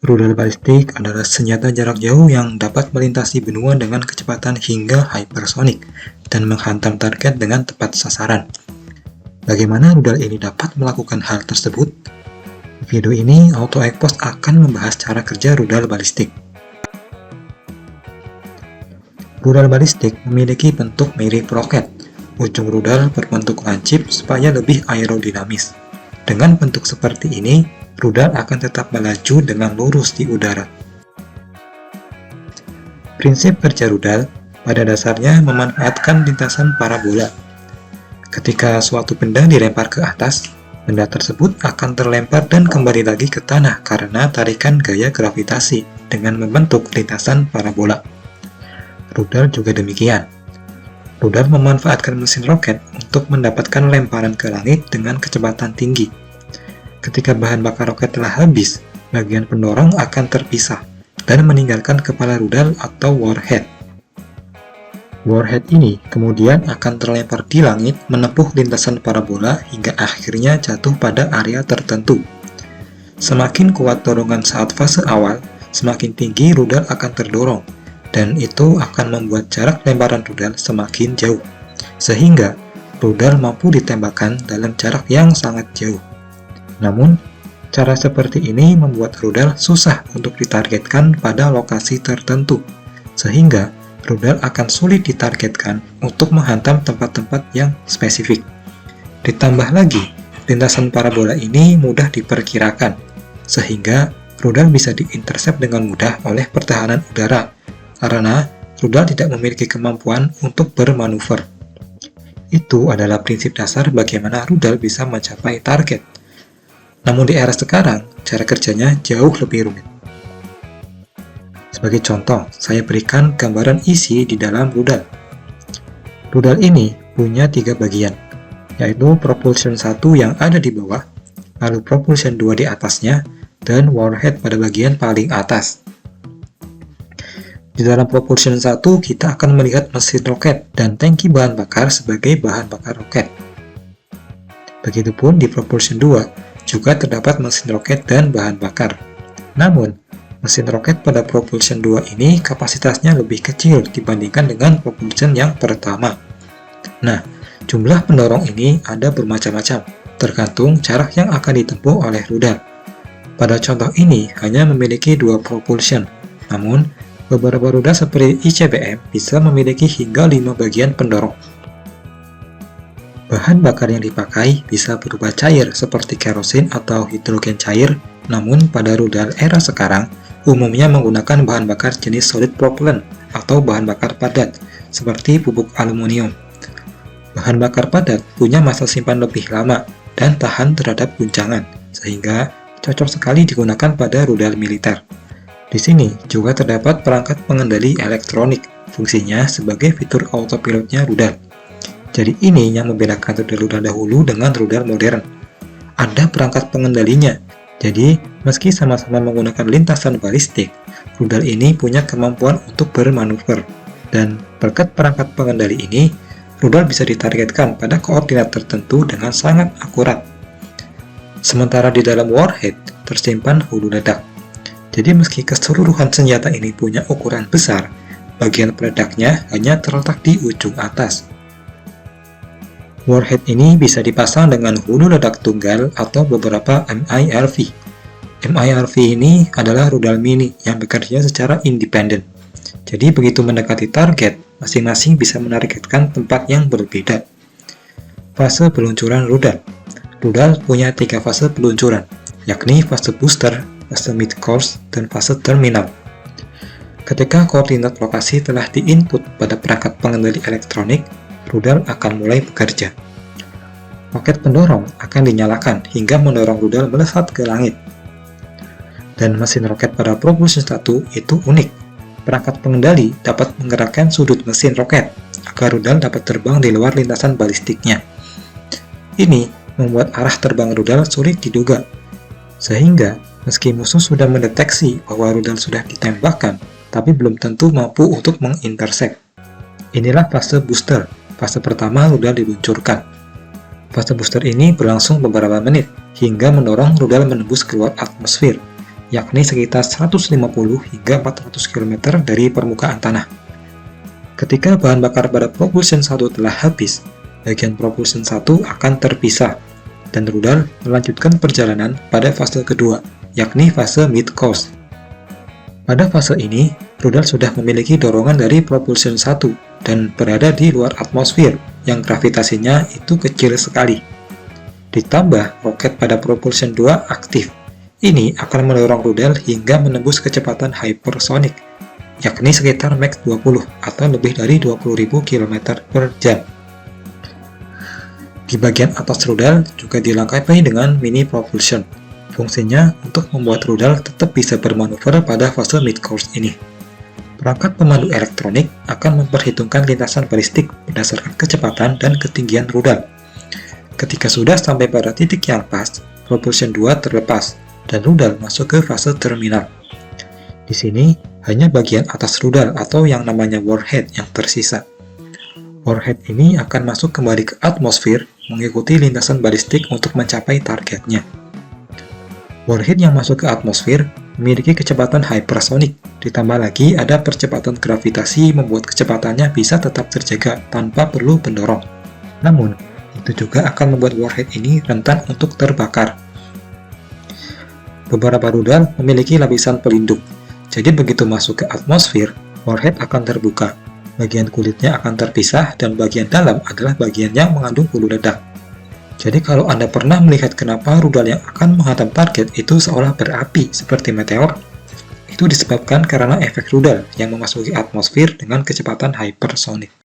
Rudal balistik adalah senjata jarak jauh yang dapat melintasi benua dengan kecepatan hingga hypersonik dan menghantam target dengan tepat sasaran. Bagaimana rudal ini dapat melakukan hal tersebut? Di video ini, Auto Ekpos akan membahas cara kerja rudal balistik. Rudal balistik memiliki bentuk mirip roket. Ujung rudal berbentuk lancip supaya lebih aerodinamis. Dengan bentuk seperti ini, rudal akan tetap melaju dengan lurus di udara. Prinsip kerja rudal pada dasarnya memanfaatkan lintasan parabola. Ketika suatu benda dilempar ke atas, benda tersebut akan terlempar dan kembali lagi ke tanah karena tarikan gaya gravitasi dengan membentuk lintasan parabola. Rudal juga demikian. Rudal memanfaatkan mesin roket untuk mendapatkan lemparan ke langit dengan kecepatan tinggi. Ketika bahan bakar roket telah habis, bagian pendorong akan terpisah dan meninggalkan kepala rudal atau warhead. Warhead ini kemudian akan terlempar di langit menempuh lintasan parabola hingga akhirnya jatuh pada area tertentu. Semakin kuat dorongan saat fase awal, semakin tinggi rudal akan terdorong, dan itu akan membuat jarak lemparan rudal semakin jauh, sehingga rudal mampu ditembakkan dalam jarak yang sangat jauh. Namun, cara seperti ini membuat rudal susah untuk ditargetkan pada lokasi tertentu, sehingga rudal akan sulit ditargetkan untuk menghantam tempat-tempat yang spesifik. Ditambah lagi, lintasan parabola ini mudah diperkirakan, sehingga rudal bisa diintersep dengan mudah oleh pertahanan udara, karena rudal tidak memiliki kemampuan untuk bermanuver. Itu adalah prinsip dasar bagaimana rudal bisa mencapai target. Namun di era sekarang, cara kerjanya jauh lebih rumit. Sebagai contoh, saya berikan gambaran isi di dalam rudal. Rudal ini punya 3 bagian, yaitu propulsion 1 yang ada di bawah, lalu propulsion 2 di atasnya, dan warhead pada bagian paling atas. Di dalam propulsion 1, kita akan melihat mesin roket dan tangki bahan bakar sebagai bahan bakar roket. Begitupun di propulsion 2, juga terdapat mesin roket dan bahan bakar. Namun, mesin roket pada propulsion 2 ini kapasitasnya lebih kecil dibandingkan dengan propulsion yang pertama. Nah, jumlah pendorong ini ada bermacam-macam, tergantung jarak yang akan ditempuh oleh rudal. Pada contoh ini, hanya memiliki 2 propulsion, namun beberapa rudal seperti ICBM bisa memiliki hingga 5 bagian pendorong. Bahan bakar yang dipakai bisa berupa cair seperti kerosin atau hidrogen cair, namun pada rudal era sekarang umumnya menggunakan bahan bakar jenis solid propellant atau bahan bakar padat seperti pupuk aluminium. Bahan bakar padat punya masa simpan lebih lama dan tahan terhadap guncangan, sehingga cocok sekali digunakan pada rudal militer. Di sini juga terdapat perangkat pengendali elektronik, fungsinya sebagai fitur autopilotnya rudal. Jadi ini yang membedakan rudal dahulu dengan rudal modern. Ada perangkat pengendalinya, jadi meski sama-sama menggunakan lintasan balistik, rudal ini punya kemampuan untuk bermanuver. Dan berkat perangkat pengendali ini, rudal bisa ditargetkan pada koordinat tertentu dengan sangat akurat. Sementara di dalam warhead tersimpan hulu ledak. Jadi meski keseluruhan senjata ini punya ukuran besar, bagian peledaknya hanya terletak di ujung atas. Warhead ini bisa dipasang dengan hulu ledak tunggal atau beberapa MIRV. MIRV ini adalah rudal mini yang bekerja secara independen. Jadi begitu mendekati target, masing-masing bisa menargetkan tempat yang berbeda. Fase peluncuran rudal. Rudal punya 3 fase peluncuran, yakni fase booster, fase mid-course, dan fase terminal. Ketika koordinat lokasi telah diinput pada perangkat pengendali elektronik, rudal akan mulai bekerja. Roket pendorong akan dinyalakan hingga mendorong rudal melesat ke langit. Dan mesin roket pada propulsion 1 itu unik. Perangkat pengendali dapat menggerakkan sudut mesin roket agar rudal dapat terbang di luar lintasan balistiknya. Ini membuat arah terbang rudal sulit diduga, sehingga meski musuh sudah mendeteksi bahwa rudal sudah ditembakkan, tapi belum tentu mampu untuk mengintersek. Inilah fase booster, fase pertama rudal diluncurkan. Fase booster ini berlangsung beberapa menit, hingga mendorong rudal menembus keluar atmosfer, yakni sekitar 150 hingga 400 km dari permukaan tanah. Ketika bahan bakar pada propulsion 1 telah habis, bagian propulsion 1 akan terpisah, dan rudal melanjutkan perjalanan pada fase kedua, yakni fase mid-course. Pada fase ini, rudal sudah memiliki dorongan dari propulsion 1 dan berada di luar atmosfer yang gravitasinya itu kecil sekali. Ditambah roket pada propulsion 2 aktif. Ini akan mendorong rudal hingga menembus kecepatan hypersonic, yakni sekitar Mach 20 atau lebih dari 20.000 km per jam. Di bagian atas rudal juga dilengkapi dengan mini propulsion. Fungsinya untuk membuat rudal tetap bisa bermanuver pada fase mid-course ini. Perangkat pemandu elektronik akan memperhitungkan lintasan balistik berdasarkan kecepatan dan ketinggian rudal. Ketika sudah sampai pada titik yang pas, propulsion 2 terlepas dan rudal masuk ke fase terminal. Di sini hanya bagian atas rudal atau yang namanya warhead yang tersisa. Warhead ini akan masuk kembali ke atmosfer mengikuti lintasan balistik untuk mencapai targetnya. Warhead yang masuk ke atmosfer memiliki kecepatan hypersonic, ditambah lagi ada percepatan gravitasi membuat kecepatannya bisa tetap terjaga tanpa perlu pendorong. Namun, itu juga akan membuat warhead ini rentan untuk terbakar. Beberapa rudal memiliki lapisan pelindung, jadi begitu masuk ke atmosfer, warhead akan terbuka, bagian kulitnya akan terpisah, dan bagian dalam adalah bagian yang mengandung hulu ledak. Jadi kalau Anda pernah melihat kenapa rudal yang akan menghantam target itu seolah berapi seperti meteor, itu disebabkan karena efek rudal yang memasuki atmosfer dengan kecepatan hypersonic.